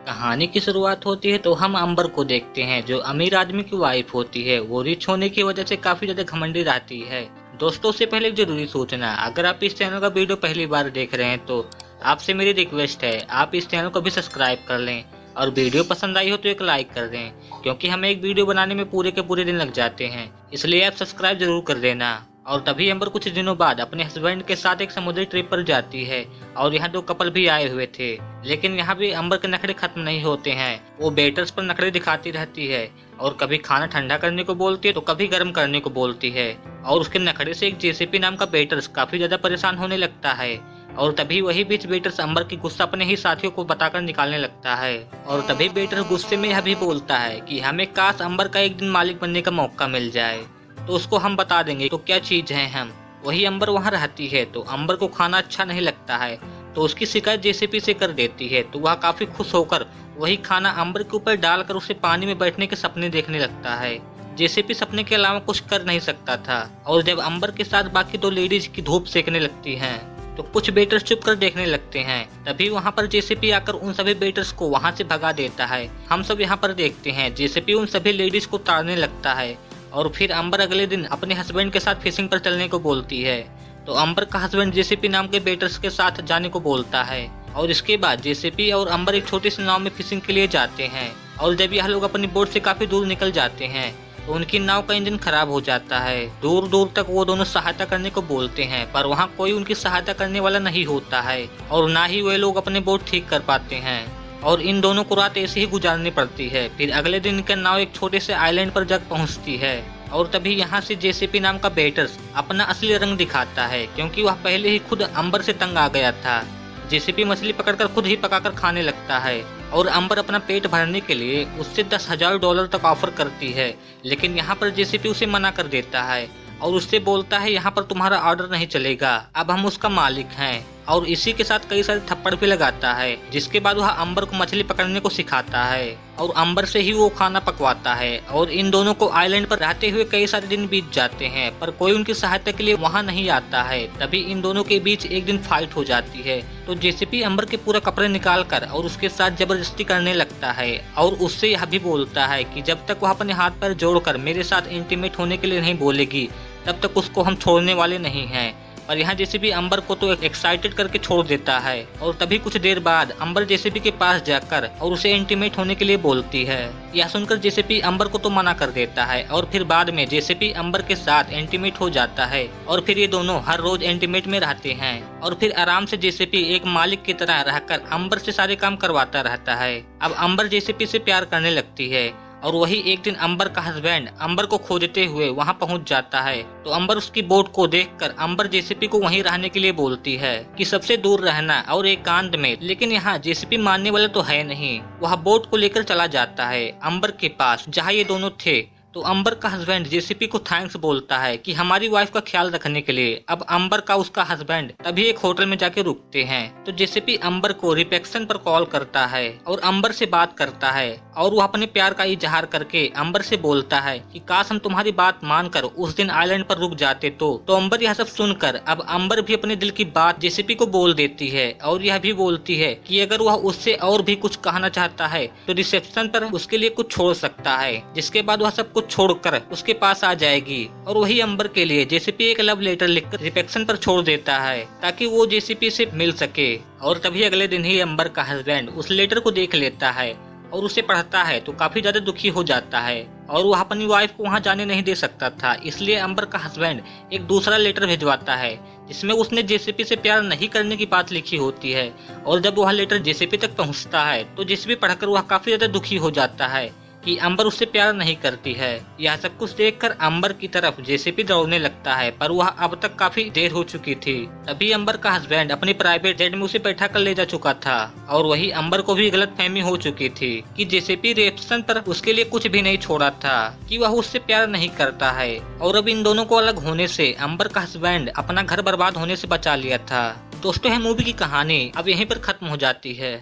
कहानी की शुरुआत होती है तो हम अंबर को देखते हैं जो अमीर आदमी की वाइफ होती है। वो रिच होने की वजह से काफी ज्यादा घमंडी रहती है। दोस्तों से पहले एक जरूरी सूचना, अगर आप इस चैनल का वीडियो पहली बार देख रहे हैं तो आपसे मेरी रिक्वेस्ट है आप इस चैनल को भी सब्सक्राइब कर लें और वीडियो पसंद आई हो तो एक लाइक कर दें, क्योंकि हमें एक वीडियो बनाने में पूरे के पूरे दिन लग जाते हैं, इसलिए आप सब्सक्राइब जरूर कर देना। और तभी अंबर कुछ दिनों बाद अपने हस्बैंड के साथ एक समुद्री ट्रिप पर जाती है और यहाँ दो कपल भी आए हुए थे। लेकिन यहाँ भी अंबर के नखरे खत्म नहीं होते हैं। वो वेटर्स पर नखरे दिखाती रहती है और कभी खाना ठंडा करने को बोलती है तो कभी गर्म करने को बोलती है। और उसके नखरे से एक जेसीपी नाम का वेटर्स काफी ज्यादा परेशान होने लगता है। और तभी वही बीच वेटर्स अंबर की गुस्सा अपने ही साथियों को बताकर निकालने लगता है। और तभी वेटर गुस्से में यह भी बोलता है कि हमें काश अंबर का एक दिन मालिक बनने का मौका मिल जाए तो उसको हम बता देंगे तो क्या चीज है हम। वही अंबर वहाँ रहती है तो अंबर को खाना अच्छा नहीं लगता है तो उसकी शिकायत जेसीपी से कर देती है। तो वह काफी खुश होकर वही खाना अंबर के ऊपर डालकर उसे पानी में बैठने के सपने देखने लगता है। जेसीपी सपने के अलावा कुछ कर नहीं सकता था। और जब अंबर के साथ बाकी दो लेडीज की धूप सेकने लगती हैं तो कुछ बेटर्स चुप कर देखने लगते हैं। तभी वहाँ पर जेसीपी आकर उन सभी बेटर्स को वहाँ से भगा देता है। हम सब यहाँ पर देखते हैं जेसीपी उन सभी लेडीज को ताड़ने लगता है। और फिर अंबर अगले दिन अपने हस्बैंड के साथ फिशिंग पर चलने को बोलती है। तो अंबर का हस्बैंड जेसीपी नाम के बेटर्स के साथ जाने को बोलता है। और इसके बाद जेसीपी और अंबर एक छोटी सी नाव में फिशिंग के लिए जाते हैं। और जब यह लोग अपनी बोट से काफी दूर निकल जाते हैं तो उनकी नाव का इंजन खराब हो जाता है। दूर दूर तक वो दोनों सहायता करने को बोलते हैं पर वहाँ कोई उनकी सहायता करने वाला नहीं होता है और ना ही वे लोग अपने बोट ठीक कर पाते हैं। और इन दोनों को रात ऐसे ही गुजारनी पड़ती है। फिर अगले दिन इनका नाव एक छोटे से आइलैंड पर जग पहुंचती है। और तभी यहाँ से जेसीपी नाम का बेटर्स अपना असली रंग दिखाता है, क्योंकि वह पहले ही खुद अंबर से तंग आ गया था। जेसीपी मछली पकड़कर खुद ही पकाकर खाने लगता है और अंबर अपना पेट भरने के लिए उससे $10,000 तक ऑफर करती है। लेकिन यहाँ पर जेसीपी उसे मना कर देता है और उससे बोलता है यहाँ पर तुम्हारा ऑर्डर नहीं चलेगा, अब हम उसका मालिक हैं। और इसी के साथ कई सारे थप्पड़ भी लगाता है, जिसके बाद वह अंबर को मछली पकड़ने को सिखाता है और अंबर से ही वो खाना पकवाता है। और इन दोनों को आइलैंड पर रहते हुए कई सारे दिन बीत जाते हैं पर कोई उनकी सहायता के लिए वहाँ नहीं आता है। तभी इन दोनों के बीच एक दिन फाइट हो जाती है। तो जेसीपी अंबर के पूरा कपड़े निकाल कर और उसके साथ जबरदस्ती करने लगता है और उससे यह भी बोलता है कि जब तक वह अपने हाथ पैर जोड़कर मेरे साथ इंटीमेट होने के लिए नहीं बोलेगी तब तक उसको हम छोड़ने वाले नहीं हैं। और यहाँ जेसीबी अंबर को तो एक्साइटेड करके छोड़ देता है। और तभी कुछ देर बाद अंबर जेसीबी के पास जाकर और उसे इंटीमेट होने के लिए बोलती है। यह सुनकर जेसीबी अंबर को तो मना कर देता है और फिर बाद में जेसीबी अंबर के साथ इंटीमेट हो जाता है। और फिर ये दोनों हर रोज इंटीमेट में रहते हैं और फिर आराम से जेसीबी एक मालिक की तरह रहकर अंबर से सारे काम करवाता रहता है। अब अंबर जेसीबी से प्यार करने लगती है। और वही एक दिन अंबर का हस्बैंड अंबर को खोजते हुए वहां पहुंच जाता है। तो अंबर उसकी बोट को देखकर अंबर जेसीपी को वहीं रहने के लिए बोलती है कि सबसे दूर रहना और एकांत में। लेकिन यहाँ जेसीपी मानने वाला तो है नहीं। वह बोट को लेकर चला जाता है अंबर के पास जहाँ ये दोनों थे। तो अंबर का हस्बैंड जेसीपी को थैंक्स बोलता है कि हमारी वाइफ का ख्याल रखने के लिए। अब अंबर का उसका हस्बैंड तभी एक होटल में जाके रुकते हैं। तो जेसीपी अंबर को रिसेप्शन पर कॉल करता है और अंबर से बात करता है और वह अपने प्यार का इजहार करके अंबर से बोलता है कि काश हम तुम्हारी बात मानकर उस दिन आइलैंड पर रुक जाते। तो अंबर यह सब सुनकर अब अंबर भी अपने दिल की बात जेसीपी को बोल देती है और यह भी बोलती है कि अगर वह उससे और भी कुछ कहना चाहता है तो रिसेप्शन पर उसके लिए कुछ छोड़ सकता है। जिसके बाद वह सब कुछ छोड़कर उसके पास आ जाएगी। और वही अंबर के लिए जेसीपी एक लव लेटर लिखकर रिसेप्शन पर छोड़ देता है ताकि वो जेसीपी से मिल सके। और तभी अगले दिन ही अंबर का हस्बैंड उस लेटर को देख लेता है और उसे पढ़ता है तो काफी ज्यादा दुखी हो जाता है और वह अपनी वाइफ को वहां जाने नहीं दे सकता था। इसलिए अंबर का हस्बैंड एक दूसरा लेटर भिजवाता है जिसमें उसने जेसीपी से प्यार नहीं करने की बात लिखी होती है। और जब वह लेटर जेसीपी तक पहुंचता है तो जेसीपी पढ़कर वह काफी ज्यादा दुखी हो जाता है कि अंबर उससे प्यार नहीं करती है। यह सब कुछ देखकर अंबर की तरफ जेसीपी दौड़ने लगता है पर वह अब तक काफी देर हो चुकी थी। तभी अंबर का हस्बैंड अपनी प्राइवेट जेट में उसे बैठा कर ले जा चुका था। और वही अंबर को भी गलतफहमी हो चुकी थी कि जेसीपी रिसेप्शन पर उसके लिए कुछ भी नहीं छोड़ा था, कि वह उससे प्यार नहीं करता है। और अब इन दोनों को अलग होने से अंबर का हस्बैंड अपना घर बर्बाद होने से बचा लिया था। दोस्तों, है मूवी की कहानी अब यहीं पर खत्म हो जाती है।